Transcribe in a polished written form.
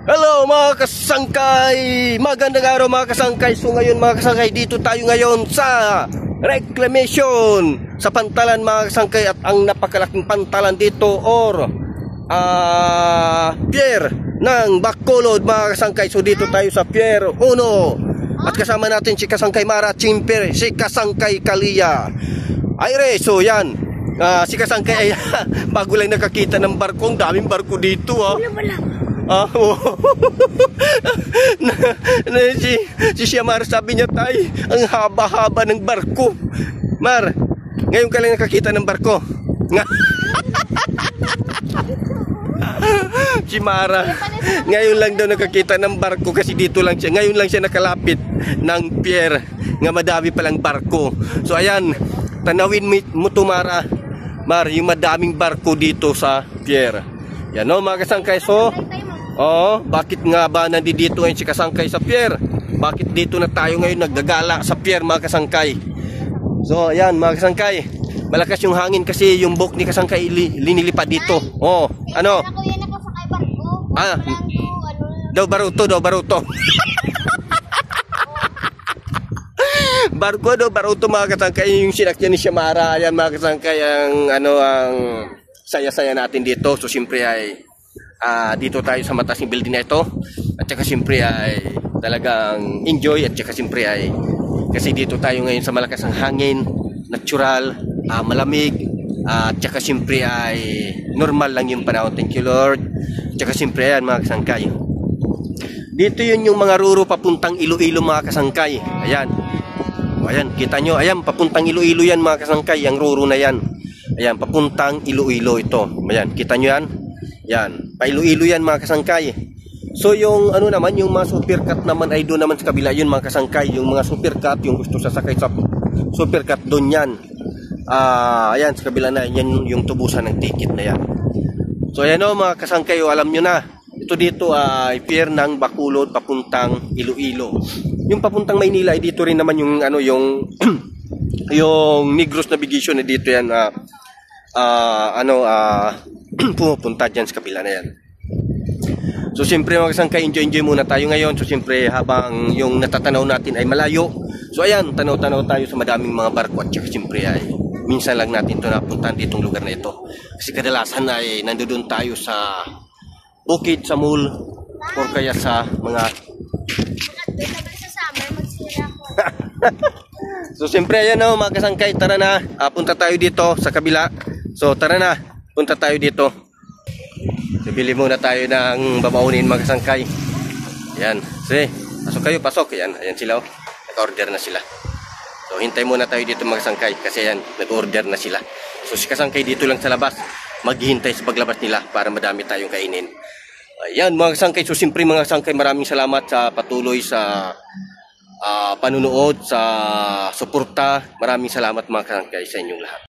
Hello mga kasangkay! Magandang araw mga kasangkay. So ngayon mga kasangkay, dito tayo ngayon sa reclamation sa pantalan mga kasangkay. At ang napakalaking pantalan dito or pier ng Bacolod mga kasangkay. So dito tayo sa pier 1. At kasama natin si Kasangkay Mara Chimper, si Kasangkay Kalia Aire. So yan, si Kasangkay ay bago lang nakakita ng barko. Ang daming barko dito si Siamar sabi niya, tay, ang haba-haba ng barko. Mar, ngayon ka lang nakakita ng barko. Si Mara ngayon lang daw nakakita ng barko kasi dito lang siya. Ngayon lang siya nakalapit ng pier nga madami palang barko. So ayan, tanawin mo to Mara, Mar, yung madaming barko dito sa pier. Yan o mga kasangkay. So bakit nga ba nandito ngayon si Kasangkay sa pier? Bakit dito na tayo ngayon nagdagala sa pier mga kasangkay? So ayan mga kasangkay, malakas yung hangin kasi yung boat ni Kasangkay linilipad dito. Ano? Daw baruto. Baruto mga kasangkay, yung sinakyan ni Siamara. Ayan mga kasangkay, ang saya-saya natin dito. So siyempre ay dito tayo sa mataas ng building na ito. At saka siyempre ay talagang enjoy. At saka siyempre ay kasi dito tayo ngayon sa malakas ang hangin, natural, malamig. At saka siyempre ay normal lang yung panahon. Thank you Lord. At saka siyempre ayan mga kasangkay, dito yun yung mga ruro papuntang Iloilo mga kasangkay. Ayan, ayan, kita nyo, ayan, papuntang Iloilo yan mga kasangkay. Yung ruro na yan, ayan, papuntang Iloilo ito. Ayan, kita nyo yan. Yan, pa Iloilo yan mga kasangkay. So yung ano naman, yung mga supercut naman ay doon naman sa kabila yun mga kasangkay. Yung mga supercut, yung gusto sasakay sa supercut doon yan. Ayan, sa kabila na yan yung tubusan ng ticket na yan. So ayan o mga kasangkay, alam nyo na. Ito dito ay pier ng Bacolod papuntang Iloilo. Yung papuntang Maynila ay dito rin naman yung ano, yung yung Negros Navigation na dito yan. Pupunta dyan sa kabila na yan. So siyempre mga kasangkay, enjoy muna tayo ngayon. So siyempre habang yung natatanaw natin ay malayo, so ayan, tanaw-tanaw tayo sa madaming mga barko. At saka siyempre ay minsan lang natin ito napuntahan ditong lugar na ito. Kasi kadalasan ay nandoon tayo sa bukid, sa mall, or kaya sa mga so siyempre ayan o mga kasangkay, tara na, punta tayo dito sa kabila. So tara na, punta tayo dito. Bibili muna tayo ng babaunin mga kasangkay. Ayan, sige, pasok kayo, pasok. Ayan sila, nag-order na sila. So hintay muna tayo dito mga kasangkay kasi ayan, nag-order na sila. So si Kasangkay dito lang sa labas, maghihintay sa paglabas nila para madami tayong kainin. Ayan mga kasangkay, so siyempre mga kasangkay, maraming salamat sa patuloy sa panunood, sa suporta. Maraming salamat mga kasangkay sa inyong lahat.